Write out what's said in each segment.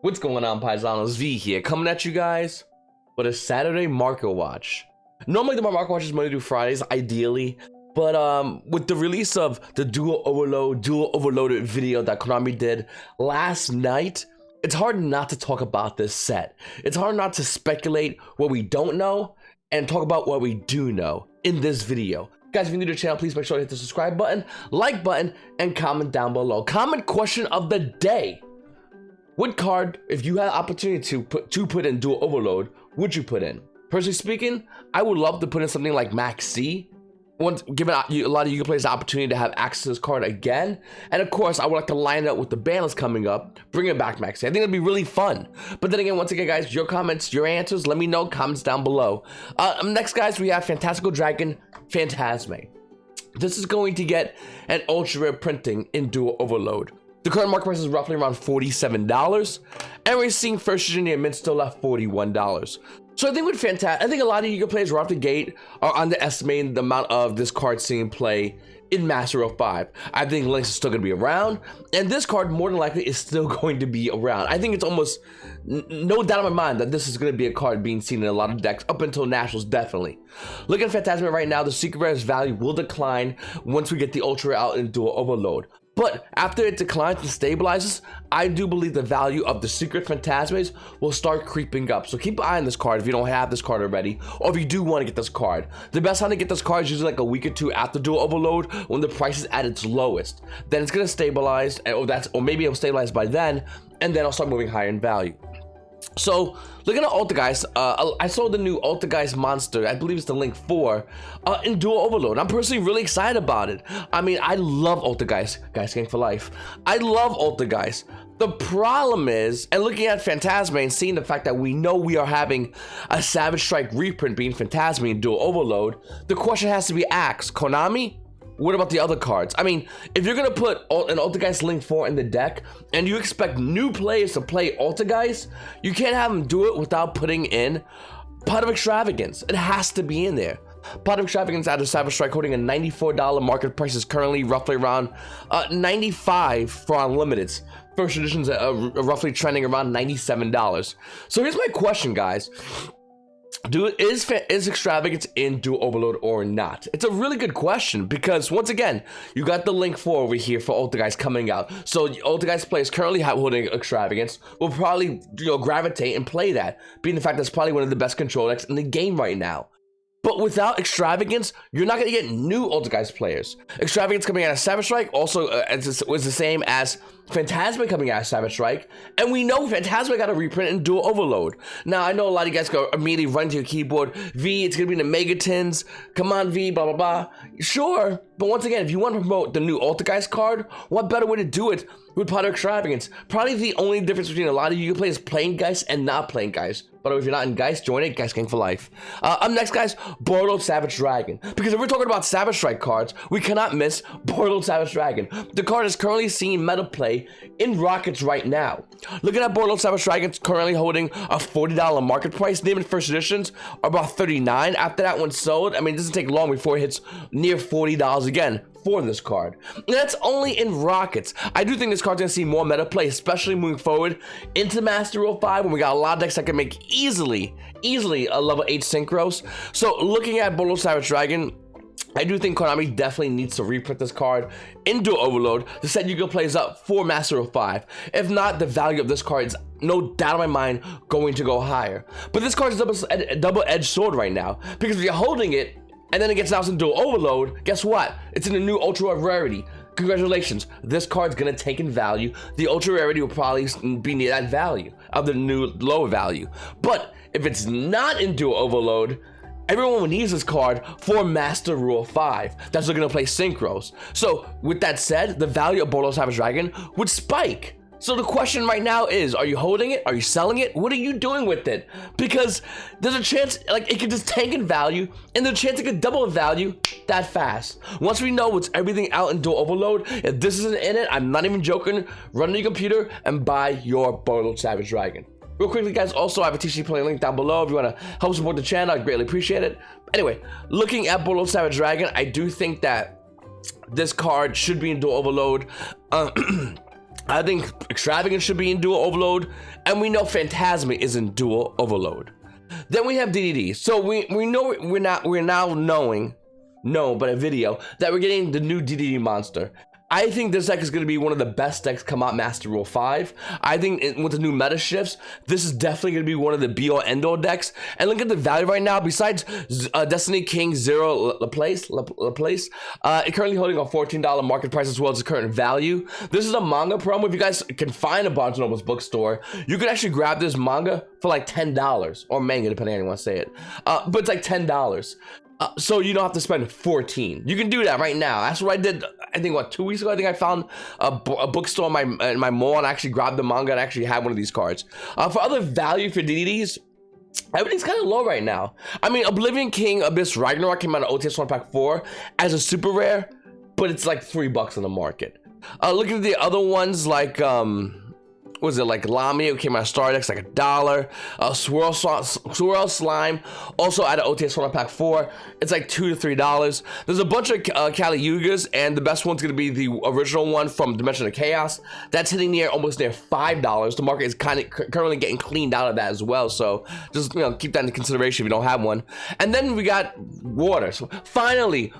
What's going on, Paisanos? V here, coming at you guys with a Saturday market watch. Normally the market watch is Monday through Fridays, ideally, but with the release of the Duel Overloaded video that Konami did last night, it's hard not to talk about this set. It's hard not to speculate what we don't know and talk about what we do know in this video. Guys, if you're new to the channel, please make sure to hit the subscribe button, like button, and comment down below. Comment question of the day. What card, if you had the opportunity to put in Duel Overload, would you put in? Personally speaking, I would love to put in something like Max C. Giving a lot of you players the opportunity to have access to this card again. And of course, I would like to line it up with the ban list coming up, bring it back Max C. I think it'd be really fun. But then again, once again, guys, your comments, your answers, let me know, comments down below. Next, guys, we have Fantastical Dragon Phantasme. This is going to get an ultra rare printing in Duel Overload. The current market price is roughly around $47, and we're seeing first engineer mint still at $41. So I think with I think a lot of Yu-Gi-Oh players right off the gate are underestimating the amount of this card seeing play in Master 05. I think Lynx is still going to be around, and this card more than likely is still going to be around. I think it's almost no doubt in my mind that this is going to be a card being seen in a lot of decks up until Nationals, definitely. Looking at Phantasma right now, the secret rare's value will decline once we get the ultra rare out in Duel Overload. But after it declines and stabilizes, I do believe the value of the secret Phantasmes will start creeping up. So keep an eye on this card if you don't have this card already, or if you do want to get this card. The best time to get this card is usually like a week or two after Duel Overload when the price is at its lowest. Then it's going to stabilize, or maybe it'll stabilize by then, and then I'll start moving higher in value. So, looking at Ultigeist, I saw the new Ultigeist monster, I believe it's the Link 4, in Duel Overload. I'm personally really excited about it. I mean, I love Ultigeist, guys, gang for life. I love Ultigeist. The problem is, and looking at Phantasme and seeing the fact that we know we are having a Savage Strike reprint being Phantasme in Duel Overload, the question has to be asked, Konami? What about the other cards? I mean, if you're gonna put an Ultigeist Link 4 in the deck and you expect new players to play Ultigeist, you can't have them do it without putting in Pot of Extravagance. It has to be in there. Pot of Extravagance out of Savage Strike holding a $94 market price is currently roughly around $95 for Unlimiteds. First editions are roughly trending around $97. So here's my question, guys. Is Extravagance in Duel Overload or not? It's a really good question because once again, you got the Link 4 over here for Ultigeist coming out. So Ultigeist players currently holding Extravagance will probably gravitate and play that, being the fact that's probably one of the best control decks in the game right now. But without Extravagance, you're not going to get new Ultigeist players. Extravagance coming out of Savage Strike also was the same as Phantasma coming out of Savage Strike. And we know Phantasma got a reprint in Duel Overload. Now, I know a lot of you guys go immediately run to your keyboard. V, it's going to be in the Megatins. Come on, V, blah, blah, blah. Sure. But once again, if you want to promote the new Ultigeist card, what better way to do it with Pot of Extravagance? Probably the only difference between a lot of you players playing Geist and not playing Geist. But if you're not in Geist, join it. Geist gang for life. Up next, guys, Boiled Savage Dragon. Because if we're talking about Savage Strike cards, we cannot miss Boiled Savage Dragon. The card is currently seeing meta play in Rockets right now. Looking at Boiled Savage Dragon, it's currently holding a $40 market price. Limited first editions are about $39. After that one's sold, I mean, it doesn't take long before it hits near $40 again for this card. And that's only in Rockets. I do think this card's gonna see more meta play, especially moving forward into Master 05 when we got a lot of decks that can make easily a level 8 synchros. So looking at Boiled Savage Dragon, I do think Konami definitely needs to reprint this card in Duel Overload to set Yu-Gi-Oh plays up for Master 05. If not, the value of this card is no doubt in my mind going to go higher. But this card is a double-edged sword right now, because if you're holding it and then it gets announced in Duel Overload, guess what? It's in a new ultra rarity. Congratulations, this card's gonna take in value. The ultra rarity will probably be near that value of the new lower value. But if it's not in Duel Overload, everyone needs this card for Master Rule 5. That's looking to play synchros. So with that said, the value of Boiled Savage Dragon would spike. So the question right now is, are you holding it? Are you selling it? What are you doing with it? Because there's a chance, like, it could just tank in value, and there's a chance it could double in value that fast. Once we know what's everything out in Duel Overload, if this isn't in it, I'm not even joking, run to your computer and buy your Boiled Savage Dragon. Real quickly, guys, also I have a TCG play link down below if you want to help support the channel. I'd greatly appreciate it. Anyway, looking at Boiled Savage Dragon, I do think that this card should be in Duel Overload. I think Extravagant should be in Duel Overload, and we know Phantasma is in Duel Overload. Then we have DDD. So we know we're now known by a video that we're getting the new DDD monster. I think this deck is going to be one of the best decks come out Master Rule 5. I think with the new meta shifts, this is definitely going to be one of the be-all end-all decks. And look at the value right now. Besides Destiny King Zero Laplace, it's currently holding a $14 market price as well as the current value. This is a manga promo. If you guys can find a Barnes & Noble's bookstore, you can actually grab this manga for like $10 or manga, depending on how you want to say it. But it's like $10. So you don't have to spend $14. You can do that right now. That's what I did. I think 2 weeks ago. I think I found a bookstore in my mall and actually grabbed the manga and actually had one of these cards. For other value for DDDs, everything's kind of low right now. I mean, Oblivion King Abyss Ragnarok came out of OTS 1 Pack 4 as a super rare, but it's like $3 on the market. Looking at the other ones like was it like Lamia, who came out of Stardex, like $1. Swirl Slime, also out of OTS 1 Pack 4, it's like $2 to $3. There's a bunch of Kali Yugas, and the best one's gonna be the original one from Dimension of Chaos. That's hitting almost near $5. The market is currently getting cleaned out of that as well, so just keep that in consideration if you don't have one. And then we got Water. So finally,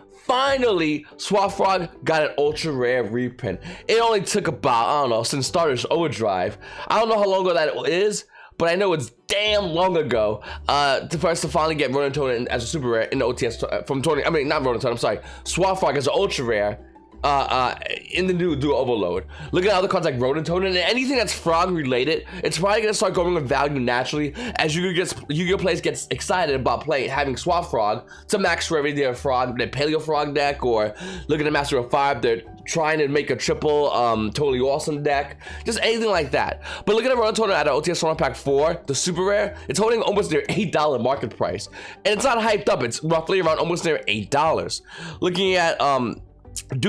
Swap Frog got an ultra rare reprint. It only took about, I don't know, since Starter's Overdrive. I don't know how long ago that is, but I know it's damn long ago for us to finally get Ronin Totem as a super rare in the OTS from Tony. I mean, not Ronin Totem, I'm sorry. Swap Frog as an ultra rare in the new Duel Overload. Look at other cards like Rodent Totem and anything that's frog related. It's probably gonna start going with value naturally as Yu-Gi-Oh players gets excited about having Swap Frog to max rarity their frog, their Paleo Frog deck, or look at the Master of 5. They're trying to make a triple totally awesome deck, just anything like that. But look at the Rodent Totem at OTS 1 Pack 4, the super rare. It's holding almost near $8 market price, and it's not hyped up. It's roughly around almost near $8. Looking at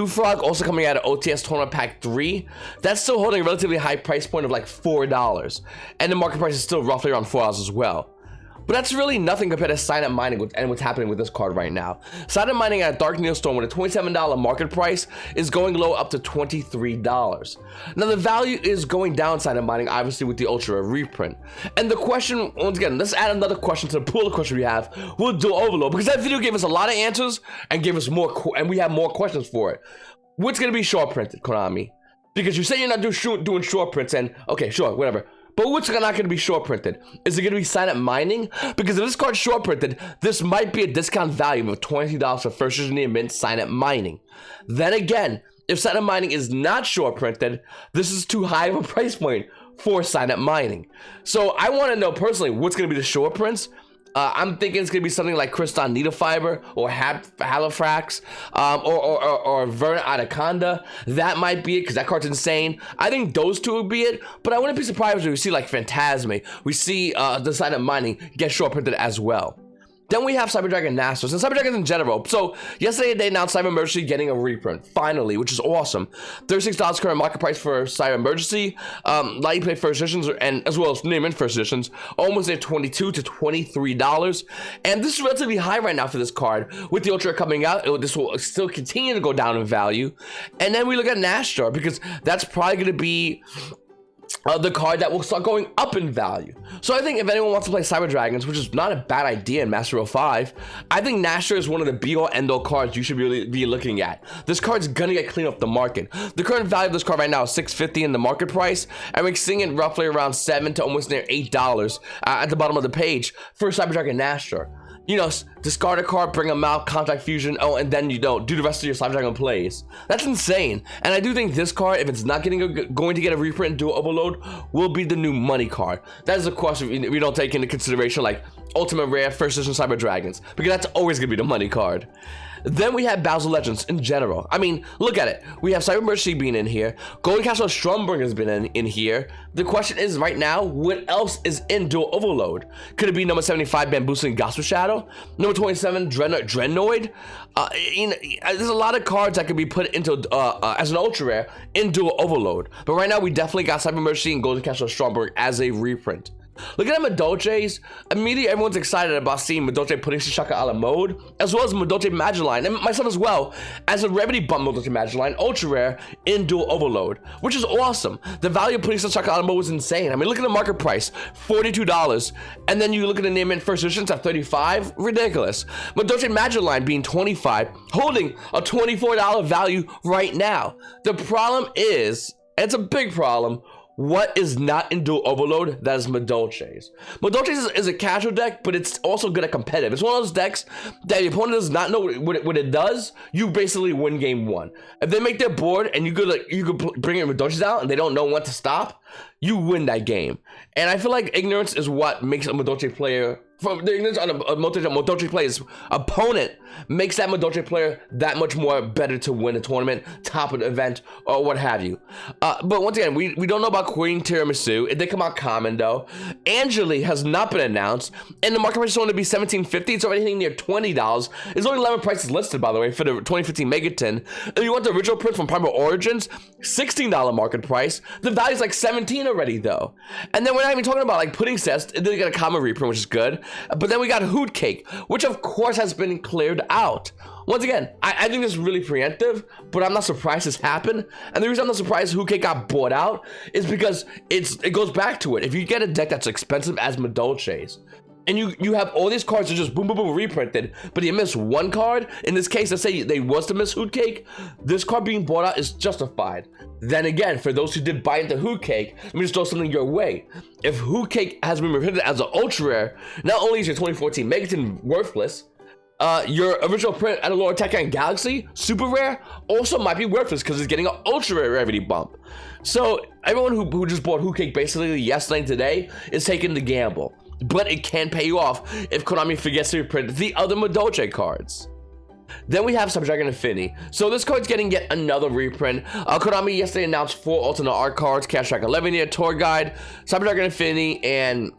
Frog also coming out of OTS Tournament Pack 3, that's still holding a relatively high price point of like $4, and the market price is still roughly around $4 as well. But that's really nothing compared to Sign Up Mining and what's happening with this card right now. Sign Up Mining at Dark Neilstorm with a $27 market price is going low up to $23. Now the value is going down Sign Up Mining, obviously, with the Ultra reprint. And the question, once again, let's add another question to the pool of questions we have. We'll do Overload, because that video gave us a lot of answers and gave us more, and we have more questions for it. What's going to be short printed, Konami? Because you say you're not doing short prints, and okay, sure, whatever. But what's not going to be short printed? Is it going to be Sign Up Mining? Because if this card's short printed, this might be a discount value of $20 for first edition near mint Sign Up Mining. Then again, if Sign Up Mining is not short printed, this is too high of a price point for Sign Up Mining. So I want to know personally what's going to be the short prints. I'm thinking it's gonna be something like Kriston Needle Fiber or Halifax, or Verna Anaconda. That might be it, because that card's insane. I think those two would be it, but I wouldn't be surprised if we see like Phantasme. We see the Sign Up Mining get short printed as well. Then we have Cyber Dragon Nasus and Cyber Dragons in general. So yesterday they announced Cyber Emergency getting a reprint, finally, which is awesome. $36 current market price for Cyber Emergency. Light play first editions, and as well as name in first editions, almost at $22 to $23. And this is relatively high right now for this card. With the Ultra coming out, this will still continue to go down in value. And then we look at Nashtar, because that's probably going to be the card that will start going up in value. So I think if anyone wants to play Cyber Dragons, which is not a bad idea in Master Rule 5, I think Nashtar is one of the be-all end-all cards you should really be looking at. This card's gonna get cleaned off the market. The current value of this card right now is $6.50 in the market price, and we're seeing it roughly around $7 to almost near $8 at the bottom of the page for Cyber Dragon Nashtar. You know, discard a card, bring them out, Contact Fusion, and then do the rest of your Cyber Dragon plays. That's insane. And I do think this card, if it's not going to get a reprint and Duel Overload, will be the new money card. That is, of course, if we don't take into consideration like Ultimate Rare, First Edition Cyber Dragons, because that's always going to be the money card. Then we have Battle Legends in general. I mean, look at it. We have Cyber Mercy being in here. Golden Castle Stromberg has been in here. The question is right now, what else is in Duel Overload? Could it be number 75 Bamboozle and Gospel Shadow? Number 27 Dreadnoid? There's a lot of cards that could be put into as an ultra rare in Duel Overload. But right now we definitely got Cyber Mercy and Golden Castle Stromberg as a reprint. Looking at Madolche's, immediately everyone's excited about seeing Madolche putting Shishaka Alot mode, as well as Madolche Magiline, and myself as well, as a rarity bump Madolche Magiline, ultra rare in Duel Overload, which is awesome. The value of putting Shishaka Alot mode was insane. I mean, look at the market price, $42, and then you look at the name in first editions at $35, ridiculous. Madolche Magiline being $25, holding a $24 value right now. The problem is, and it's a big problem, what is not in Duel Overload that is Madolche's. Madolche's is a casual deck, but it's also good at competitive. It's one of those decks that the opponent does not know what it does, you basically win game one. If they make their board and you could bring in Madolche's out and they don't know when to stop, you win that game. And I feel like ignorance is what makes a Madolche player, from the ignorance on a Madolche player's opponent, makes that Madolche player that much more better to win a tournament, top an event, or what have you. But once again, we don't know about Queen Tiramisu. It did come out common though. Angeli has not been announced, and the market price is only to be $17.50. It's already hitting near $20. There's only 11 prices listed, by the way, for the 2015 Megaton. If you want the original print from Primal Origins, $16 market price. The value's like $17 already though. And then we're not even talking about like pudding sets. It did get a common reprint, which is good. But then we got Hoot Cake, which of course has been cleared out. Once again, I think this is really preemptive, but I'm not surprised this happened. And the reason I'm not surprised Hoot Cake got bought out is because it goes back to it. If you get a deck that's expensive as Madolche's, and you have all these cards that just boom, boom, boom reprinted, but you miss one card, in this case, let's say they was to miss Hoot Cake, this card being bought out is justified. Then again, for those who did buy into Hoot Cake, let me just throw something your way. If Hoot Cake has been reprinted as an ultra rare, not only is your 2014 Megaton worthless, your original print at a lower tech and Galaxy, super rare, also might be worthless because it's getting an ultra rare rarity bump. So everyone who just bought Hoot Cake basically yesterday and today is taking the gamble. But it can pay you off if Konami forgets to reprint the other Madolche cards. Then we have Cyberdragon Infinity. So this card's getting yet another reprint. Konami yesterday announced 4 alternate art cards: Cash Track 11 year Tour Guide, Cyberdragon Infinity, and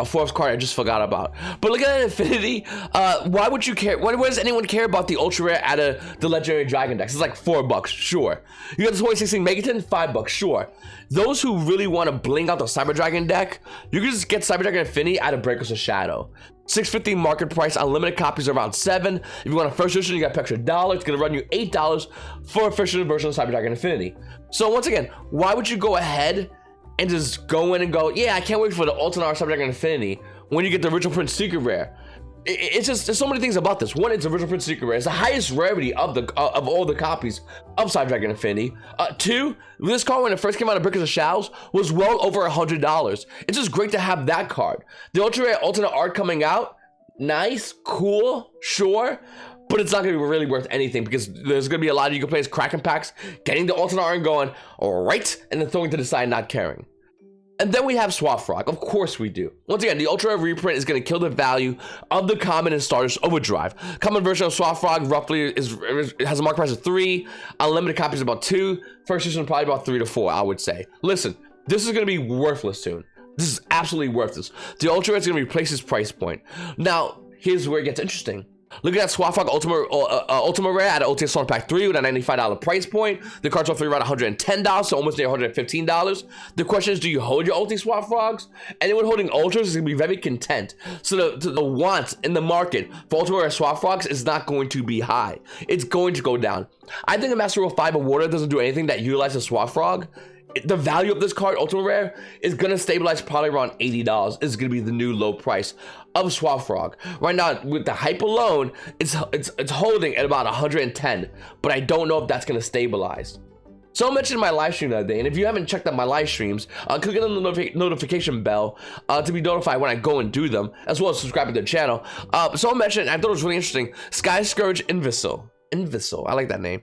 a 4th card I just forgot about. But look at Infinity. Why would you care? Why does anyone care about the ultra rare out of the legendary dragon decks? It's like $4, sure. You got the 2016 Megaton, $5, sure. Those who really want to bling out the Cyber Dragon deck, you can just get Cyber Dragon Infinity out of Breakers of Shadow. $6.50 market price, unlimited copies around $7. If you want a first edition, you got an extra $1. It's gonna run you $8 for a first edition version of Cyber Dragon Infinity. So once again, why would you go ahead and just go in and go, yeah, I can't wait for the alternate art Cyber Dragon Infinity when you get the original print secret rare? It's just, there's so many things about this. One, it's original print secret rare. It's the highest rarity of all the copies of Cyber Dragon Infinity. 2, this card when it first came out of Breakers of Shadows was well over $100. It's just great to have that card. The ultra rare alternate art coming out, nice, cool, sure, but it's not going to be really worth anything because there's going to be a lot of you can play as cracking packs, getting the alternate art and going, all right, and then throwing to the side, not caring. And then we have Swap Frog. Of course we do. Once again, the Ultra Rare reprint is going to kill the value of the common and starters Overdrive. Common version of Swap Frog roughly has a market price of 3. Unlimited copies about 2. First edition probably about 3 to 4, I would say. Listen, this is going to be worthless soon. This is absolutely worthless. The Ultra Rare is going to replace its price point. Now, here's where it gets interesting. Look at that Swap Frog Ultima Rare at Ultimate Storm Pack 3 with a $95 price point. The cards roughly around $110, so almost near $115. The question is, do you hold your Ulti Swap Frogs? Anyone holding Ultras is going to be very content. So the want in the market for Ultima Rare Swap Frogs is not going to be high. It's going to go down. I think a Master Rule 5 Awarder doesn't do anything that utilizes Swap Frog. The value of this card, Ultima Rare, is going to stabilize probably around $80. It's going to be the new low price of Swap Frog. Right now, with the hype alone, it's holding at about 110, but I don't know if that's going to stabilize. So I mentioned my live stream the other day, and if you haven't checked out my live streams, click on the notification bell to be notified when I go and do them, as well as subscribe to the channel. So I mentioned, I thought it was really interesting, Sky Scourge Invisible. I like that name.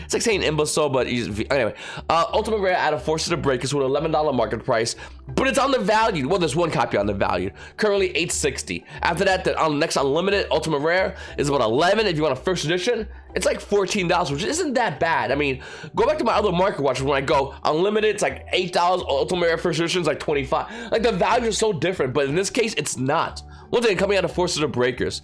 It's like saying imbecile, but anyway. Ultimate Rare out of Forces of Breakers with $11 market price, but it's on the value. Well, there's one copy on the value. Currently $860. After that, the next unlimited Ultimate Rare is about $11 if you want a first edition, it's like $14, which isn't that bad. I mean, go back to my other market watches when I go unlimited, it's like $8, ultimate rare first edition is like $25. Like the values are so different, but in this case, it's not. Once again, coming out of Forces of Breakers.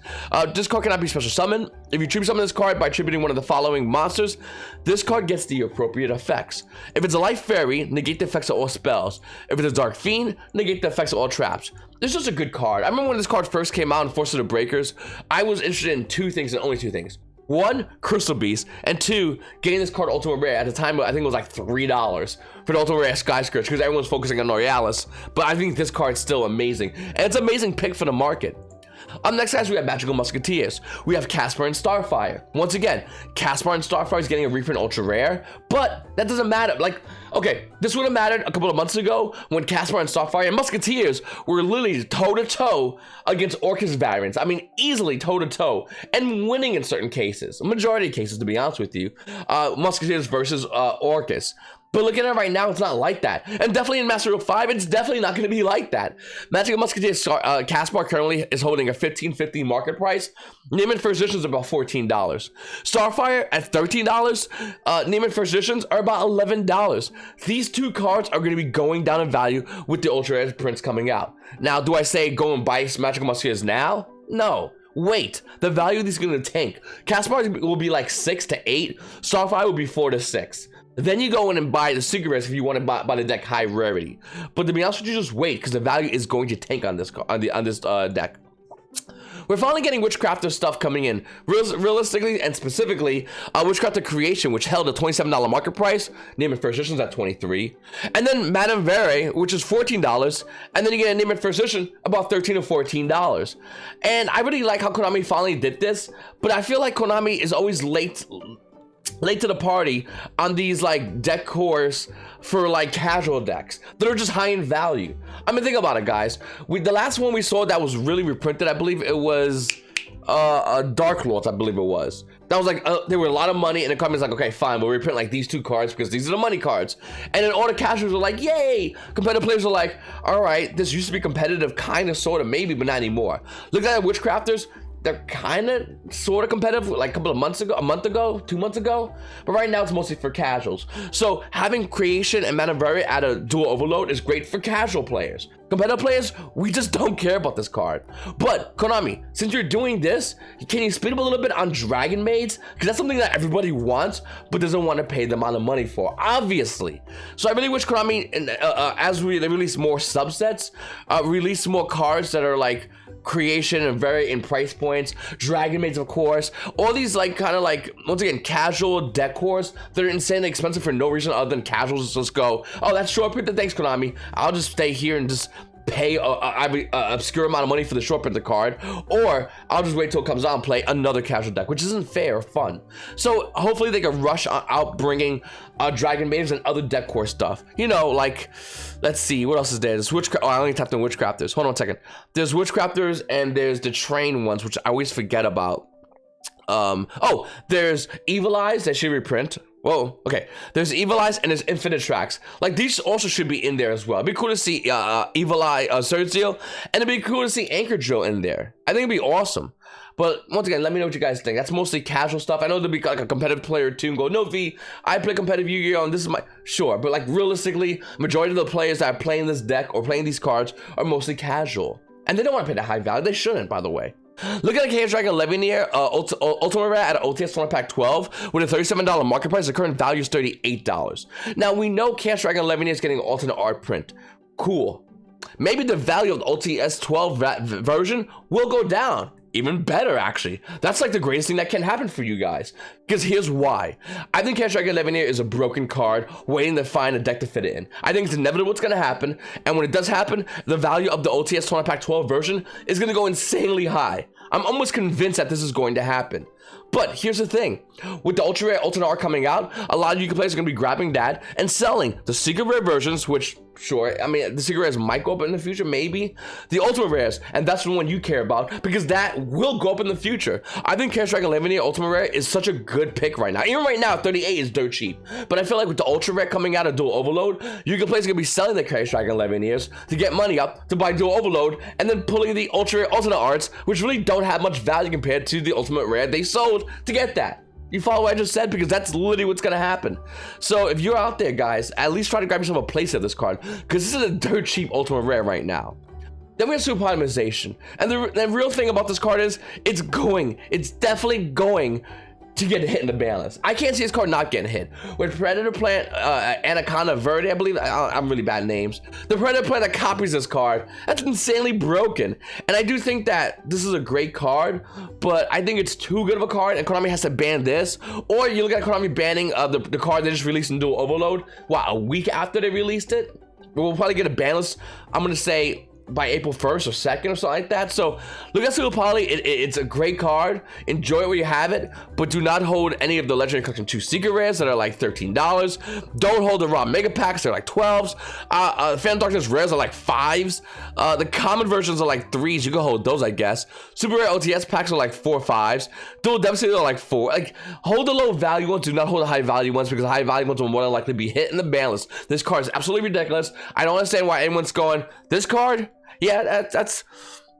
This card cannot be special summoned. If you tribute summon this card by tributing one of the following monsters, this card gets the appropriate effects. If it's a Life Fairy, negate the effects of all spells. If it's a Dark Fiend, negate the effects of all traps. This is just a good card. I remember when this card first came out in Forces of Breakers, I was interested in two things and only two things. One, Crystal Beast, and two, getting this card Ultimate Rare. At the time, I think it was like $3 for the Ultimate Rare Sky Scourge because everyone's focusing on Norealis. But I think this card's still amazing, and it's an amazing pick for the market. Up next, guys, we have Magical Musketeers. We have Caspar and Starfire. Once again, Caspar and Starfire is getting a reprint Ultra Rare, but that doesn't matter. Like, okay, this would have mattered a couple of months ago when Caspar and Starfire and Musketeers were literally toe-to-toe against Orcus variants. I mean, easily toe-to-toe, and winning in certain cases. A majority of cases, to be honest with you. Musketeers versus Orcus. But looking at it right now, it's not like that. And definitely in Master Duel 5, it's definitely not going to be like that. Magical Musketeers Caspar currently is holding a $15.50 market price. Neiman First Editions are about $14. Starfire at $13. Neiman First Editions are about $11. These two cards are going to be going down in value with the Ultra Rare prints coming out. Now, do I say go and buy Magical Musketeers now? No. Wait, the value of these is going to tank. Caspar will be like 6 to 8. Starfire will be 4 to 6. Then you go in and buy the secret rares if you want to buy the deck high rarity. But to be honest with you, just wait, because the value is going to tank on this deck. We're finally getting Witchcrafter stuff coming in. Realistically and specifically, Witchcrafter Creation, which held a $27 market price. Neiman First Edition's at $23. And then Madame Vere, which is $14. And then you get a Neiman First Edition about $13 or $14. And I really like how Konami finally did this, but I feel like Konami is always late to the party on these like deck cores for like casual decks that are just high in value. I mean, think about it, guys. The last one we saw that was really reprinted, I believe it was Dark Lords, I believe it was. That was like there were a lot of money, and the company's like, okay, fine, we'll reprint like these two cards because these are the money cards. And then all the casuals were like, yay! Competitive players are like, all right, this used to be competitive, kind of, sort of, maybe, but not anymore. Look at Witchcrafters. They're kind of sort of competitive like a couple of months ago, a month ago, 2 months ago, but right now it's mostly for casuals. So having Creation and Manaveri at a Duel Overload is great for casual players. Competitive players, we just don't care about this card. But Konami, since you're doing this, can you speed up a little bit on Dragon Maids? Because that's something that everybody wants, but doesn't want to pay the amount of money for, obviously. So I really wish Konami, as they release more subsets, release more cards that are like Creation and very in price points, Dragon Maids, of course, all these like kind of like, once again, casual deck cores that are insanely expensive for no reason other than casuals just go, oh, that's short printed, thanks Konami, I'll just stay here and just pay a obscure amount of money for the short printed card, or I'll just wait till it comes out and play another casual deck, which isn't fair or fun. So hopefully they can rush out bringing Dragon Maids and other deck core stuff. You know, like, let's see, what else is there? There's I only tapped on Witchcrafters. Hold on a second. There's Witchcrafters and there's the Train ones, which I always forget about. Oh, there's Evil Eyes that should reprint. Whoa, okay. There's Evil Eyes and there's Infinite Tracks. Like, these also should be in there as well. It'd be cool to see Evil Eye Surge Seal, and it'd be cool to see Anchor Drill in there. I think it'd be awesome. But once again, let me know what you guys think. That's mostly casual stuff. I know there'll be like a competitive player too and go, no, V, I play competitive Yu-Gi-Oh! And this is my... Sure, but like realistically, majority of the players that are playing this deck or playing these cards are mostly casual. And they don't want to pay the high value. They shouldn't, by the way. Look at the Chaos Dragon Levinier Ultimate Rare at an OTS Tournament Pack 12 with a $37 market price. The current value is $38. Now, we know Chaos Dragon Levinier is getting an alternate art print. Cool. Maybe the value of the OTS 12 version will go down. Even better, actually. That's like the greatest thing that can happen for you guys. Because here's why. I think Chaos Dragon Levinier is a broken card waiting to find a deck to fit it in. I think it's inevitable what's going to happen. And when it does happen, the value of the OTS Tournament Pack 12 version is going to go insanely high. I'm almost convinced that this is going to happen. But here's the thing. With the Ultra Rare Alternate Art coming out, a lot of you players are going to be grabbing that and selling the Secret Rare versions, which, sure, I mean, the Secret Rares might go up in the future, maybe. The Ultimate Rares, and that's the one you care about, because that will go up in the future. I think Chaos Dragon Levinier Ultimate Rare is such a good pick right now. Even right now, 38 is dirt cheap. But I feel like with the Ultra Rare coming out of Duel Overload, you players are going to be selling the Chaos Dragon Leviniers to get money up to buy Duel Overload, and then pulling the Ultra Rare Alternate Arts, which really don't have much value compared to the Ultimate Rare they sold to get that. You follow what I just said? Because that's literally what's gonna happen. So if you're out there, guys, at least try to grab yourself a place of this card, because this is a dirt cheap ultimate rare right now. Then we have super optimization, and the real thing about this card is it's definitely going to get hit in the balance. I can't see this card not getting hit. With Predator Plant, Anaconda Verde, I believe, I'm really bad names. The Predator Plant that copies this card, that's insanely broken. And I do think that this is a great card, but I think it's too good of a card, and Konami has to ban this. Or you look at Konami banning the card they just released in Duel Overload, a week after they released it? We'll probably get a ban list, I'm gonna say, by April 1st or 2nd or something like that. So look at Super Poly. It's a great card. Enjoy it where you have it, but do not hold any of the Legendary Collection 2 secret rares that are like $13. Don't hold the raw mega packs, they're like 12s. Phantom Darkness rares are like 5s. The common versions are like 3s. You can hold those, I guess. Super rare OTS packs are like 4 5s. Dual Devastator are like 4. Like, hold the low value ones, do not hold the high value ones, because the high value ones will more than likely be hit in the ban list. This card is absolutely ridiculous. I don't understand why anyone's going, this card? Yeah, that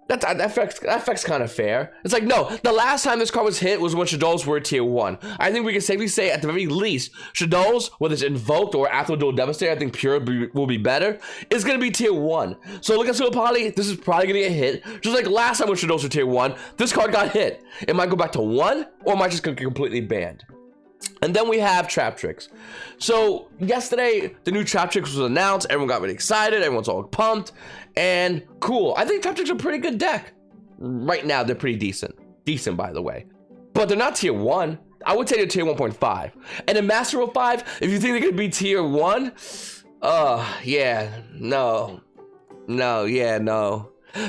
affects kind of fair. It's like, no, the last time this card was hit was when Shadows were tier 1. I think we can safely say, at the very least, Shadows, whether it's invoked or after Dual Devastator, I think Pure will be better, is going to be tier 1. So look at Super Poly, this is probably going to get hit. Just like last time when Shadows were tier 1, this card got hit. It might go back to 1, or it might just get completely banned. And then we have Trap Tricks. So yesterday, the new Trap Tricks was announced. Everyone got really excited. Everyone's all pumped. And cool. I think Trap Tricks are a pretty good deck. Right now, they're pretty decent. Decent, by the way. But they're not tier 1. I would say they're tier 1.5. And in Master Row 5, if you think they could be tier 1, yeah, no.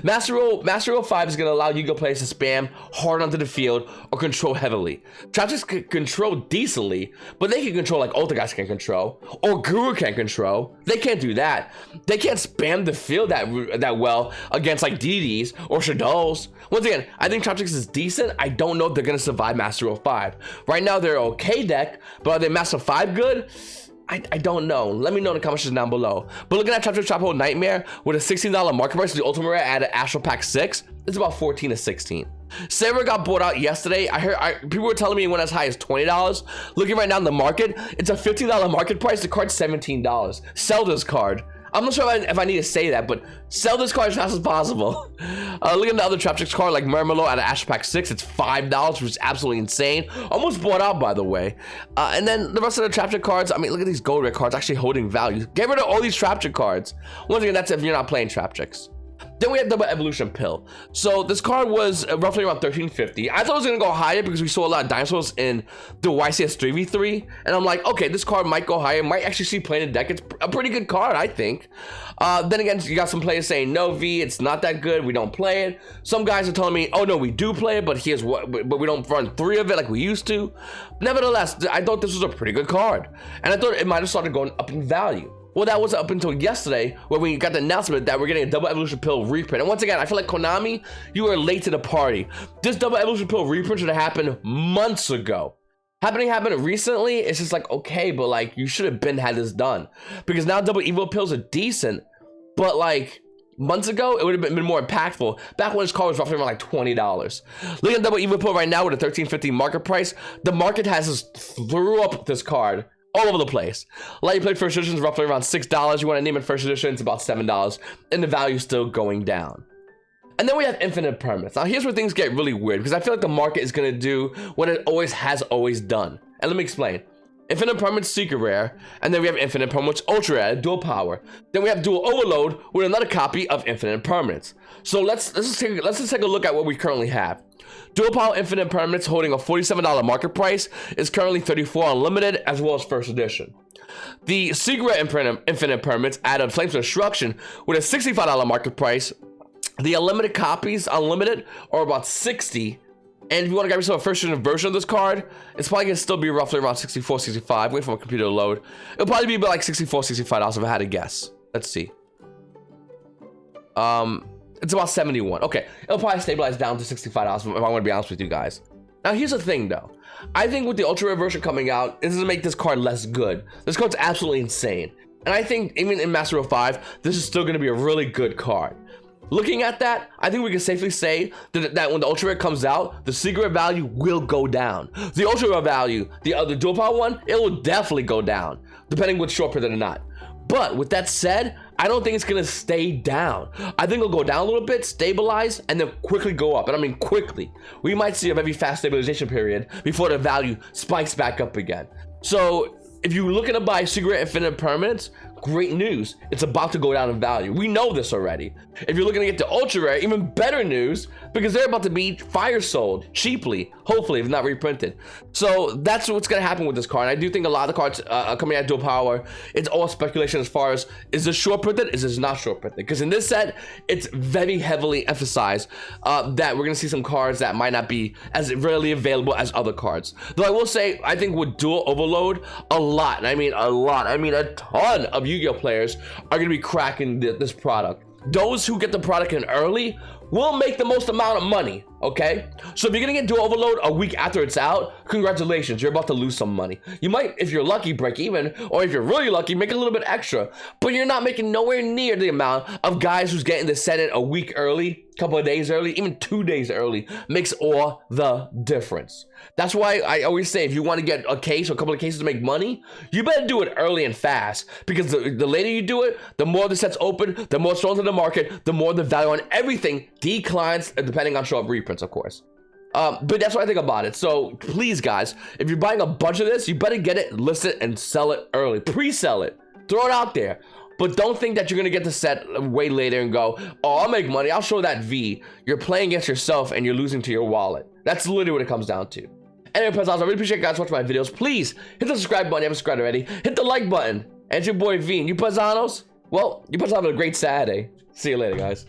Master Row 5 is going to allow Yu-Gi-Oh players to spam hard onto the field or control heavily. Trap Tricks can control decently, but they can control like Ultra guys can control, or Guru can control. They can't do that. They can't spam the field that well against like DDs or Shadows. Once again, I think Trap Tricks is decent. I don't know if they're going to survive Master Row 5. Right now, they're okay deck, but are they Master 5 good? I don't know. Let me know in the comments down below. But looking at Trap Tricks Trap Hole Nightmare with a $16 market price for the Ultimate Rare at Astral Pack 6, it's about 14 to 16. Saber got bought out yesterday. I heard people were telling me it went as high as $20. Looking right now in the market, it's a $15 market price. The card's $17. Sell this card. I'm not sure if I need to say that, but sell this card as fast as possible. Look at the other Trap Tricks card, like Murmelo at Astral Pack 6. It's $5, which is absolutely insane. Almost bought out, by the way. And then the rest of the Trap Trick cards, I mean, look at these gold rare cards actually holding value. Get rid of all these Trap Trick cards. Once again, that's if you're not playing Trap Tricks. Then we have Double Evolution Pill. So this card was roughly around $13.50. I thought it was gonna go higher because we saw a lot of dinosaurs in the YCS 3v3, and I'm like, okay, this card might go higher. Might actually see play in the deck. It's a pretty good card, I think. Then again, you got some players saying, no, V, it's not that good. We don't play it. Some guys are telling me, oh no, we do play it, but here's what, but we don't run 3 of it like we used to. Nevertheless, I thought this was a pretty good card, and I thought it might have started going up in value. Well, that was up until yesterday where we got the announcement that we're getting a Double Evolution Pill reprint. And once again, I feel like Konami, you are late to the party. This Double Evolution Pill reprint should have happened months ago. Happened recently, it's just like, okay, but like, you should have had this done. Because now Double Evo Pills are decent, but like, months ago, it would have been more impactful. Back when this card was roughly around like $20. Look at Double Evo Pill right now with a $13.50 market price. The market has just threw up this card all over the place. Like, you played first edition is roughly around $6. You want to name it first edition, it's about $7, and the value is still going down. And then we have infinite permanents. Now here's where things get really weird, because I feel like the market is going to do what it always done. And let me explain. Infinite Permanents Secret Rare, and then we have Infinite Permanents Ultra Rare, Dual Power. Then we have Duel Overload with another copy of Infinite Permanents. So let's just take a look at what we currently have. Dual Power Infinite Permanents, holding a $47 market price, is currently $34 unlimited, as well as first edition. The Secret Infinite Permanents added Flames of Destruction with a $65 market price. The unlimited copies, unlimited, are about 60. And if you want to grab yourself a first edition version of this card, it's probably going to still be roughly around $64, $65. Wait for my computer to load. It'll probably be about like $64, $65 if I had to guess. Let's see. It's about 71. Okay, it'll probably stabilize down to $65 if I want to be honest with you guys. Now here's the thing though. I think with the Ultra Rare version coming out, this doesn't make this card less good. This card's absolutely insane. And I think even in Master Row 5, this is still going to be a really good card. Looking at that, I think we can safely say that when the ultra rare comes out, the secret rare value will go down. The ultra rare value, the dual power one, it will definitely go down, depending what's short printed or not. But with that said, I don't think it's gonna stay down. I think it'll go down a little bit, stabilize, and then quickly go up. And I mean quickly. We might see a very fast stabilization period before the value spikes back up again. So if you're looking to buy Secret Infinite Permanents, great news. It's about to go down in value. We know this already. If you're looking to get the ultra rare, even better news, because they're about to be fire sold cheaply, hopefully, if not reprinted. So that's what's going to happen with this card. And I do think a lot of the cards coming out dual power, it's all speculation as far as, is this short printed? Is this not short printed? Because in this set, it's very heavily emphasized that we're going to see some cards that might not be as readily available as other cards. Though I will say, I think with Duel Overload, a lot, and I mean a lot, I mean a ton of Yu-Gi-Oh players are going to be cracking this product. Those who get the product in early will make the most amount of money, okay? So if you're gonna get Duel Overload a week after it's out, congratulations, you're about to lose some money. You might, if you're lucky, break even, or if you're really lucky, make a little bit extra, but you're not making nowhere near the amount of guys who's getting the set in a week early, couple of days early, even 2 days early, makes all the difference. That's why I always say, if you want to get a case or a couple of cases to make money, you better do it early and fast, because the later you do it, the more the set's open, the more it's thrown to the market, the more the value on everything declines, depending on show up reprints, of course. But that's what I think about it. So please, guys, if you're buying a bunch of this, you better get it, list it, and sell it early. Pre-sell it. Throw it out there. But don't think that you're going to get the set way later and go, oh, I'll make money. I'll show that V. You're playing against yourself and you're losing to your wallet. That's literally what it comes down to. Anyway, Paisano, I really appreciate you guys watching my videos. Please hit the subscribe button if you haven't subscribed already. Hit the like button. And it's your boy V. And you Paisanos, well, you Paisanos have a great Saturday. See you later, guys.